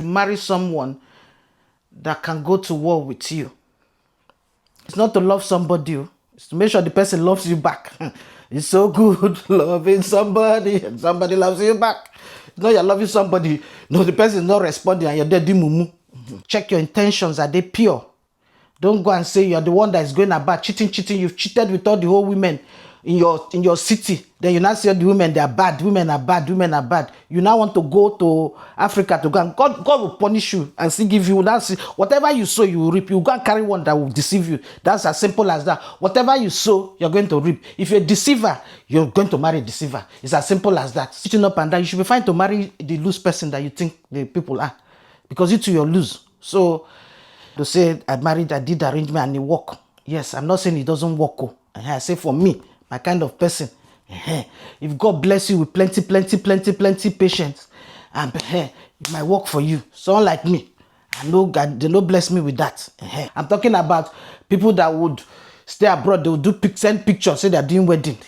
marry someone that can go to war with you. It's not to love somebody, it's to make sure the person loves you back. It's so good loving somebody and somebody loves you back. You know you're loving somebody, no, the person is not responding and you're there doing mumu. Check your intentions, are they pure? Don't go and say you're the one that is going about cheating. You've cheated with all the whole women in your city. Then you now say the women, they are bad. Women are bad. You now want to go to Africa to go and God will punish you and still give you. That's whatever you sow, you will reap. You go and carry one that will deceive you. That's as simple as that. Whatever you sow, you're going to reap. If you're a deceiver, you're going to marry a deceiver. It's as simple as that. Sitting up and down, you should be fine to marry the loose person that you think the people are, because you too, you're loose. So to say I did arrangement and it work. Yes, I'm not saying it doesn't work. I say for me, my kind of person, if God bless you with plenty patience, and it might work for you. Someone like me, I know God, they don't bless me with that. I'm talking about people that would stay abroad, they would send pictures, say they're doing wedding.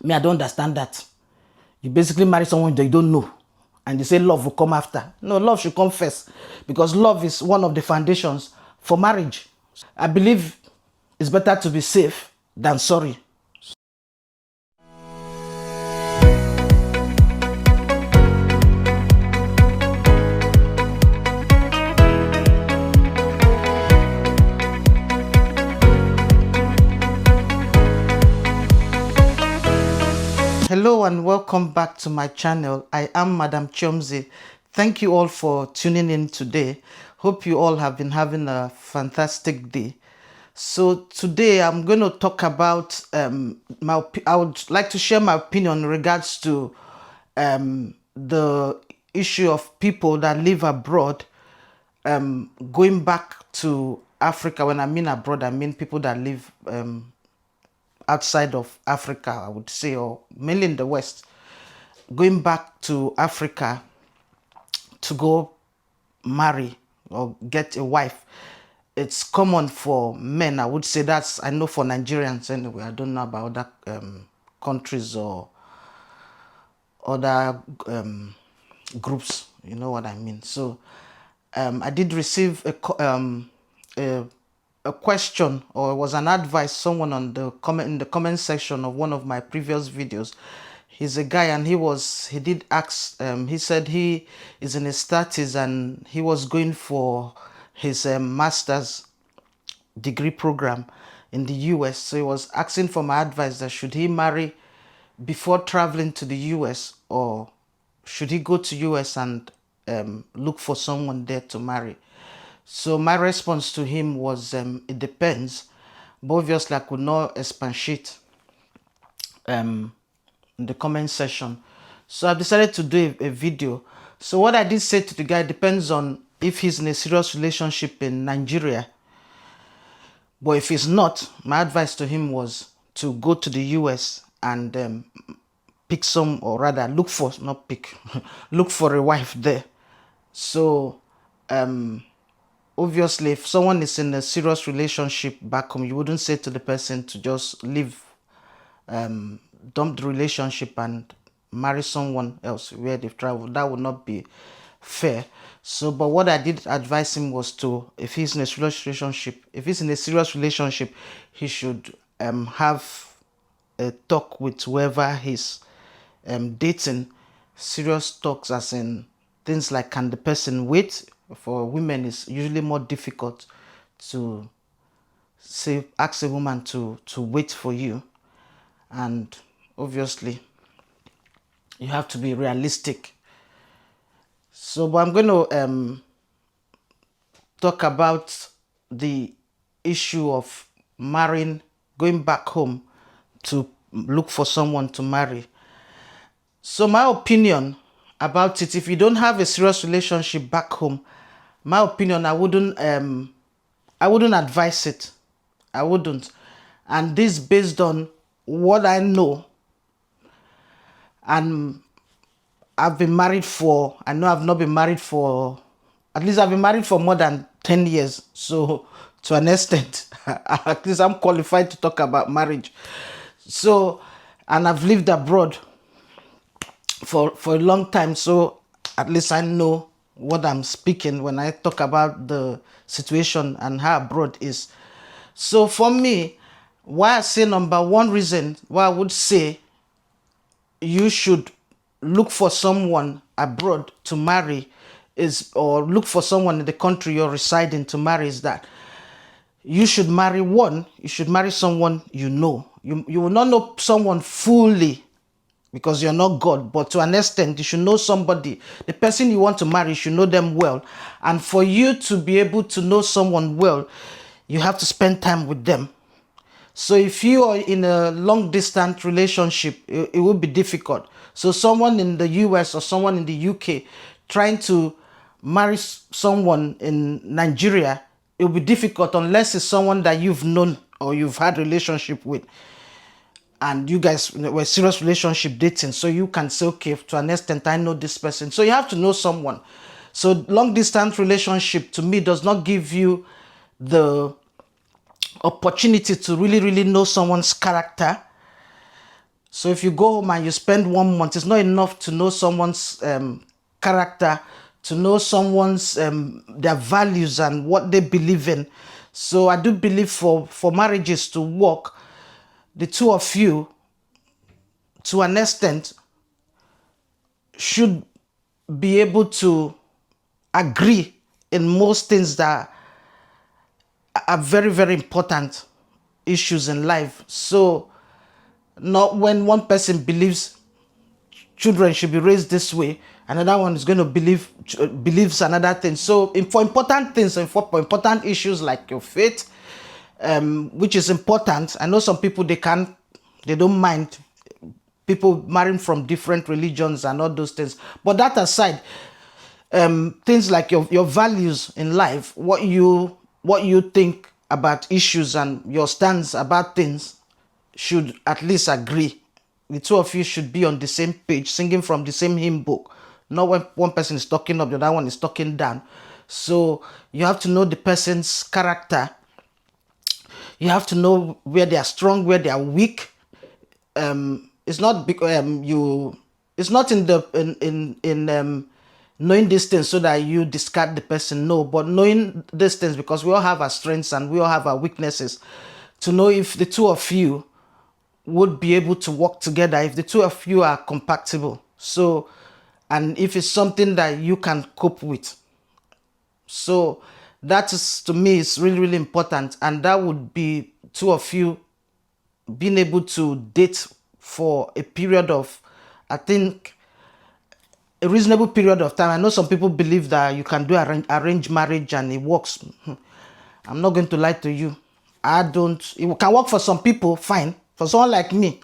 Me, I don't understand that. You basically marry someone that you don't know, and they say love will come after. No, love should come first, because love is one of the foundations for marriage. I believe it's better to be safe than sorry. Hello and welcome back to my channel. I am Madam Chomzi. Thank you all for tuning in today. Hope you all have been having a fantastic day. So today I'm going to talk about I would like to share my opinion in regards to the issue of people that live abroad going back to Africa. When I mean abroad, I mean people that live outside of Africa, I would say, or mainly in the West, going back to Africa to go marry or get a wife. It's common for men. I would say that's, I know for Nigerians anyway. I don't know about other countries or other groups. You know what I mean? So I did receive a question, or it was an advice, someone on the in the comment section of one of my previous videos. He's a guy and he did ask, he said he is in his 30s and he was going for his master's degree program in the US. So he was asking for my advice that should he marry before traveling to the US, or should he go to US and look for someone there to marry. So my response to him was it depends, but obviously I could not expatiate in the comment section. So I decided to do a video. So what I did say to the guy depends on if he's in a serious relationship in Nigeria. But if he's not, my advice to him was to go to the US and pick some, or rather look for, not pick, look for a wife there. So obviously if someone is in a serious relationship back home, you wouldn't say to the person to just leave, dump the relationship and marry someone else where they've traveled. That would not be fair. So but what I did advise him was to, if he's in a serious relationship, he should have a talk with whoever he's dating. Serious talks, as in things like, can the person wait? For women, it's usually more difficult to say, ask a woman to wait for you, and obviously you have to be realistic. So but I'm going to talk about the issue of marrying, going back home to look for someone to marry. So my opinion about it, if you don't have a serious relationship back home, my opinion, I wouldn't advise it. I wouldn't. And this based on what I know. And I've been married for, I know I've not been married for, at least I've been married for more than 10 years. So to an extent, at least I'm qualified to talk about marriage. So, and I've lived abroad for a long time. So at least I know what I'm speaking when I talk about the situation and how abroad is. So for me, why I say number one reason why I would say you should look for someone abroad to marry is, or look for someone in the country you're residing to marry, is that you should marry one, you should marry someone you know. You will not know someone fully because you're not God, but to an extent, you should know somebody. The person you want to marry, you should know them well. And for you to be able to know someone well, you have to spend time with them. So if you are in a long distance relationship, it will be difficult. So someone in the US or someone in the UK trying to marry someone in Nigeria, it will be difficult unless it's someone that you've known or you've had relationship with and you guys were serious relationship dating, so you can say, okay, to an extent I know this person. So you have to know someone. So long distance relationship to me does not give you the opportunity to really know someone's character. So if you go home and you spend 1 month, it's not enough to know someone's character, to know someone's their values and what they believe in. So I do believe for marriages to work, the two of you, to an extent, should be able to agree in most things that are very important issues in life. So not when one person believes children should be raised this way, another one is going to believes another thing. So for important things and for important issues like your faith, which is important, I know some people they don't mind people marrying from different religions and all those things. But that aside, things like your values in life, what you think about issues and your stance about things should at least agree. The two of you should be on the same page, singing from the same hymn book. Not when one person is talking up, the other one is talking down. So you have to know the person's character. You have to know where they are strong, where they are weak. It's not it's not in the knowing these things so that you discard the person. No, but knowing these things because we all have our strengths and we all have our weaknesses, to know if the two of you would be able to work together, if the two of you are compatible. So, and if it's something that you can cope with. So that is, to me, is really important. And that would be two of you being able to date for a period of, I think, a reasonable period of time. I know some people believe that you can do arranged marriage and it works. I'm not going to lie to you. I don't. It can work for some people, fine. For someone like me,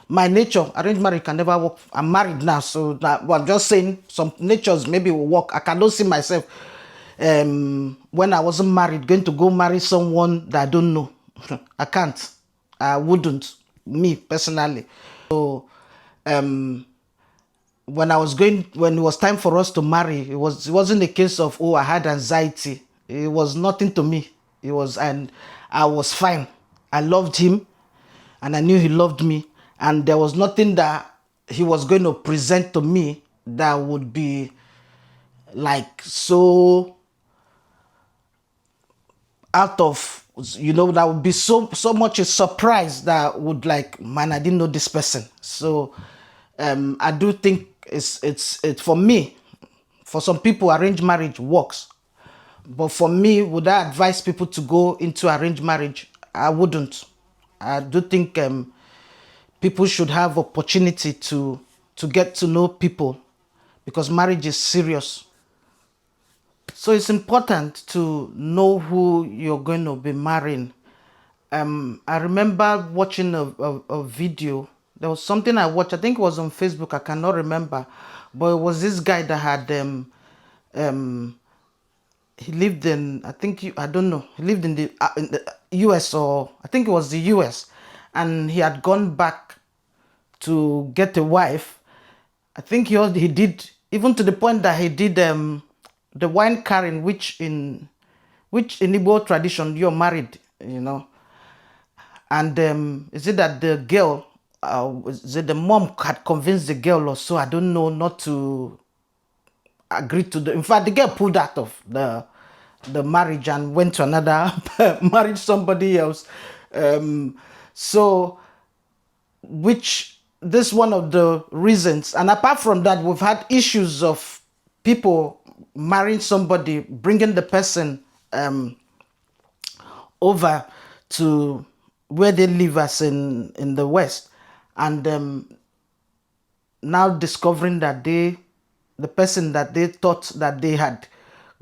my nature, arranged marriage can never work. I'm married now, so I'm just saying some natures maybe will work. I cannot see myself when I wasn't married going to go marry someone that I don't know. I can't. I wouldn't. Me personally. So when it was time for us to marry, it wasn't a case of, oh, I had anxiety. It was nothing to me. And I was fine. I loved him and I knew he loved me, and there was nothing that he was going to present to me that would be like so out of, that would be so much a surprise that would like, man, I didn't know this person. So I do think it's for me, for some people arranged marriage works, but for me, would I advise people to go into arranged marriage? I wouldn't. I do think people should have opportunity to get to know people, because marriage is serious. So it's important to know who you're going to be marrying. I remember watching a video. There was something I watched. I think it was on Facebook. I cannot remember, but it was this guy that had he lived in, I think, I don't know. He lived in the US, or I think it was the US, and he had gone back to get a wife. I think he did, even to the point that he did the wine carrying, which in Igbo tradition you're married. And is it that the girl, is it the mom had convinced the girl or so, I don't know, not to agreed to in fact, the girl pulled out of the marriage and went to another, married somebody else. So, which this one of the reasons. And apart from that, we've had issues of people marrying somebody, bringing the person over to where they live as in the West, and now discovering that the person that they thought that they had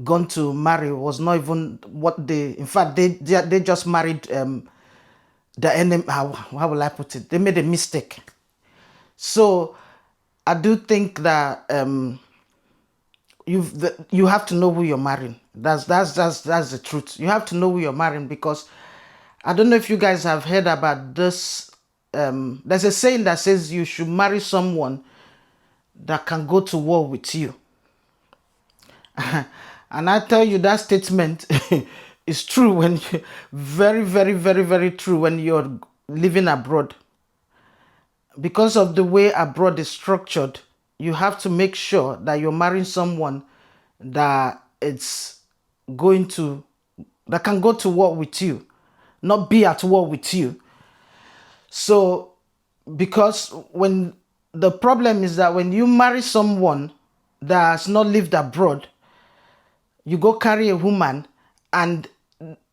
gone to marry was not even what they, in fact, they just married the enemy. How will I put it? They made a mistake. So I do think that you have to know who you're marrying. That's the truth. You have to know who you're marrying, because I don't know if you guys have heard about this. There's a saying that says you should marry someone that can go to war with you. And I tell you, that statement is true when you, very, very, very, very true when you're living abroad. Because of the way abroad is structured, you have to make sure that you're marrying someone that it's going to, that can go to war with you, not be at war with you. So, because when the problem is that when you marry someone that has not lived abroad, you go carry a woman and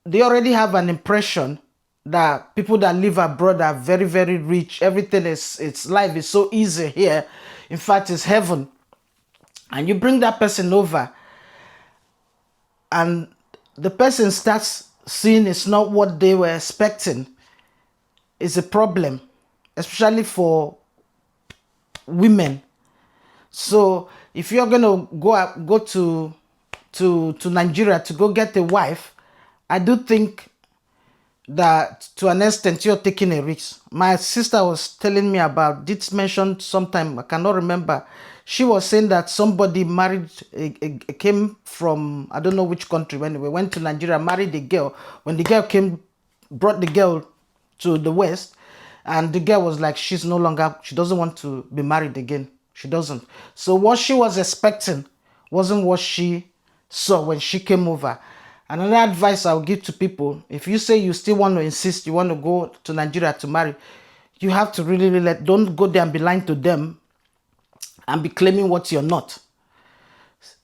they already have an impression that people that live abroad are very, very rich. Everything is, it's life is so easy here. In fact, it's heaven. And you bring that person over and the person starts seeing it's not what they were expecting. It's a problem, especially for women. So if you're gonna go to Nigeria to go get a wife, I do think that to an extent you're taking a risk. My sister was telling me about this, mentioned sometime, I cannot remember. She was saying that somebody married, came from, I don't know which country, anyway, went to Nigeria, married a girl. When the girl came, brought the girl to the West, and the girl was like, she doesn't want to be married again. She doesn't. So what she was expecting wasn't what she saw when she came over. Another advice I'll give to people, if you say you still want to insist, you want to go to Nigeria to marry, you have to really don't go there and be lying to them and be claiming what you're not.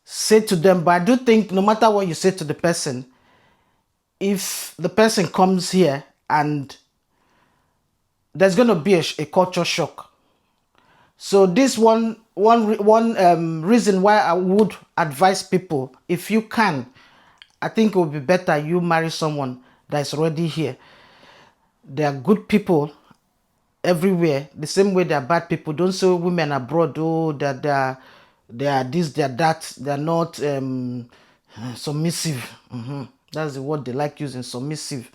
Say to them, but I do think no matter what you say to the person, if the person comes here and there's going to be a culture shock. So this one reason why I would advise people, if you can, I think it would be better you marry someone that is already here. There are good people everywhere, the same way there are bad people. Don't say women abroad, oh, that they are this, they are that, they are not submissive. That's the word they like using, submissive.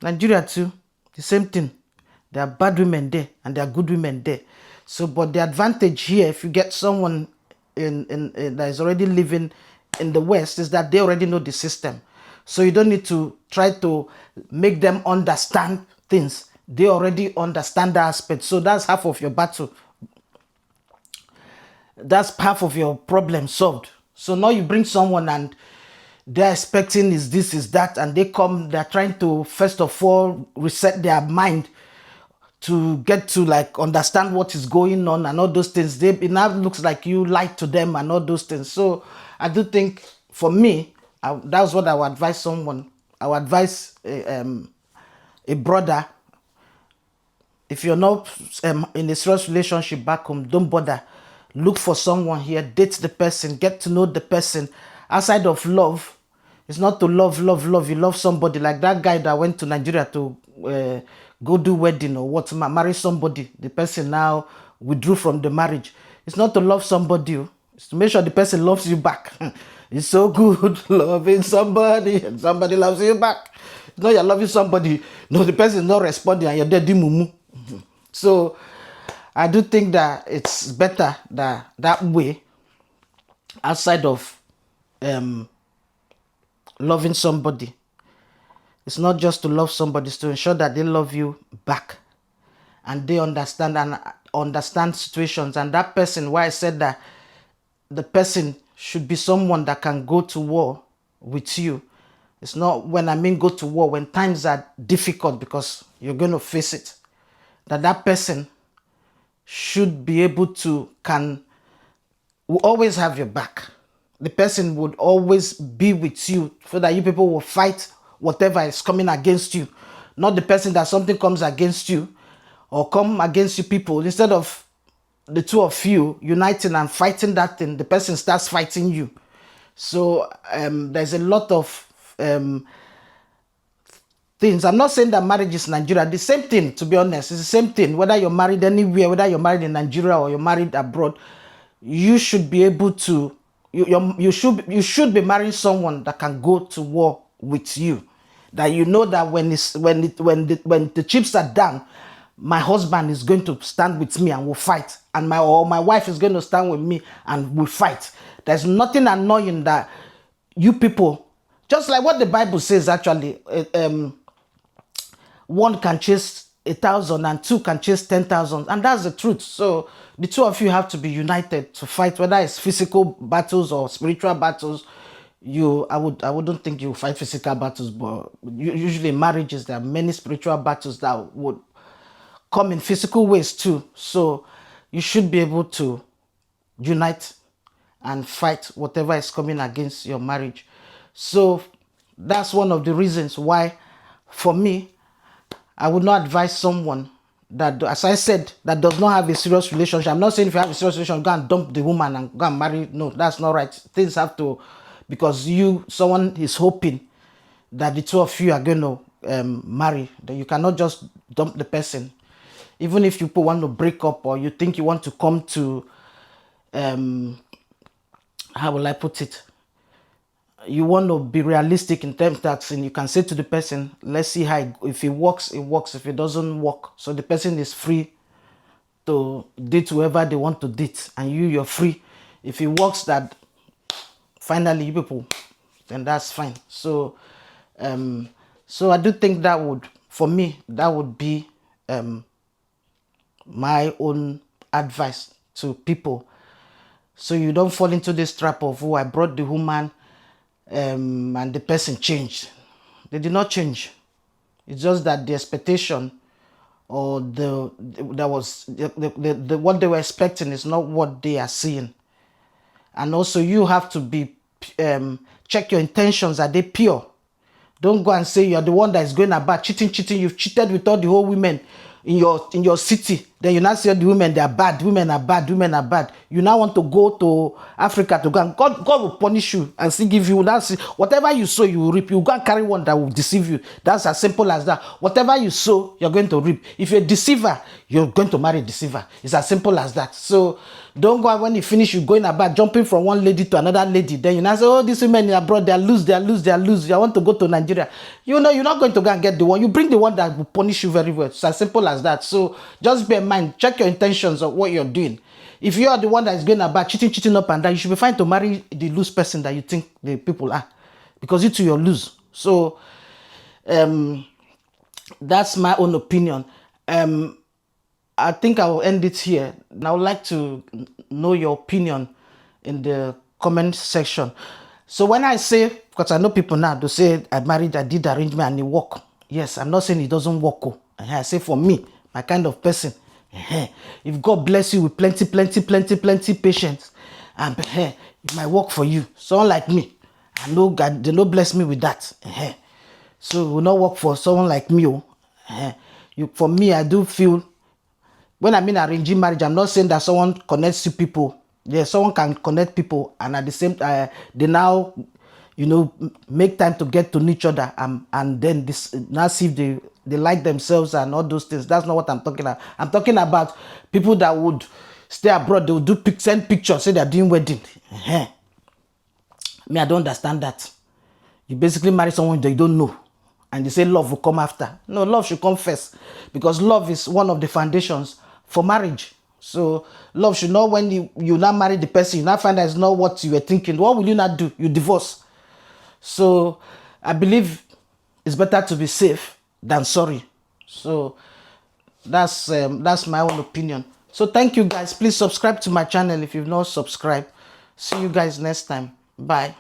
Nigeria too, the same thing. There are bad women there and there are good women there. So, but the advantage here, if you get someone in that is already living in the West, is that they already know the system. So you don't need to try to make them understand things. They already understand that aspect. So that's half of your battle. That's half of your problem solved. So now you bring someone and they're expecting is this, is that, and they come, they're trying to, first of all, reset their mind to get to like understand what is going on and all those things. It now looks like you lied to them and all those things. So I do think for me, that's what I would advise someone. I would advise a brother, if you're not in a serious relationship back home, don't bother. Look for someone here, date the person, get to know the person. Outside of love, it's not to love. You love somebody, like that guy that went to Nigeria to go do wedding or what, marry somebody. The person now withdrew from the marriage. It's not to love somebody. It's to make sure the person loves you back. It's so good loving somebody and somebody loves you back. You know you're loving somebody. No, the person is not responding and you're there doing mumu. So I do think that it's better that way, outside of loving somebody. It's not just to love somebody, it's to ensure that they love you back and they understand situations. And that person, why I said that the person should be someone that can go to war with you. It's not, when I mean go to war, when times are difficult, because you're going to face it, that person should be able to, will always have your back. The person would always be with you, so that you people will fight whatever is coming against you. Not the person that something comes against you or come against you people. Instead of the two of you uniting and fighting that thing, the person starts fighting you. So there's a lot of things. I'm not saying that marriage is Nigeria. The same thing, to be honest. It's the same thing. Whether you're married anywhere, whether you're married in Nigeria or you're married abroad, you should be able to, you should be marrying someone that can go to war with you. That you know that when the chips are down, my husband is going to stand with me and we'll fight, and my wife is going to stand with me and we'll fight. There's nothing annoying that you people, just like what the Bible says actually, one can chase 1,000 and two can chase 10,000, and that's the truth. So the two of you have to be united to fight, whether it's physical battles or spiritual battles. I wouldn't think you fight physical battles, but usually in marriages there are many spiritual battles that would come in physical ways too. So you should be able to unite and fight whatever is coming against your marriage. So that's one of the reasons why, for me, I would not advise someone that, as I said, that does not have a serious relationship. I'm not saying if you have a serious relationship, go and dump the woman and go and marry. No, that's not right. Things have to, because someone is hoping that the two of you are going to marry. That you cannot just dump the person. Even if you want to break up, or you think you want to come to, how will I put it? You want to be realistic in terms that, and you can say to the person, let's see how if it works, it works. If it doesn't work, so the person is free to date whoever they want to date, and you're free. If it works, that finally you people, then that's fine. So so I do think that would, for me, that would be my own advice to people, so you don't fall into this trap of, oh, I brought the woman and the person changed. They did not change. It's just that the expectation, or what they were expecting is not what they are seeing. And also you have to be check your intentions. Are they pure? Don't go and say you're the one that is going about cheating. You've cheated with all the whole women in your city. Then you now say the women, they are bad. Women are bad. You now want to go to Africa to go, and God will punish you and still give you. That's whatever you sow, you will reap. You go and carry one that will deceive you. That's as simple as that. Whatever you sow, you're going to reap. If you're a deceiver, you're going to marry a deceiver. It's as simple as that. So don't go, when you finish, you're going about jumping from one lady to another lady. Then you now say, oh, these women abroad, they are loose. You want to go to Nigeria. You know, you're not going to go and get the one. You bring the one that will punish you very well. It's as simple as that. So just bear in mind, check your intentions of what you're doing. If you are the one that is going about cheating up and down, you should be fine to marry the loose person that you think the people are, because you too, you're loose. So that's my own opinion. I think I will end it here. And I would like to know your opinion in the comment section. So when I say, because I know people now, they say, I did arrangement and it work. Yes, I'm not saying it doesn't work. I say for me, my kind of person, if God bless you with plenty patience, and it might work for you. Someone like me, I know God, they don't bless me with that. So it will not work for someone like me. For me, I do feel, when I mean arranging marriage, I'm not saying that someone connects to people. Yes, someone can connect people, and at the same time, they now, make time to get to know each other, and then this now see if they like themselves and all those things. That's not what I'm talking about. I'm talking about people that would stay abroad. They would send pictures, say they're doing wedding. Me, I don't understand that. You basically marry someone that you don't know, and they say love will come after. No, love should come first, because love is one of the foundations for marriage. So love should not, when you now marry the person, you now find that it's not what you were thinking. What will you not do? You divorce. So I believe it's better to be safe than sorry. So that's my own opinion. So thank you guys. Please subscribe to my channel if you've not subscribed. See you guys next time. Bye.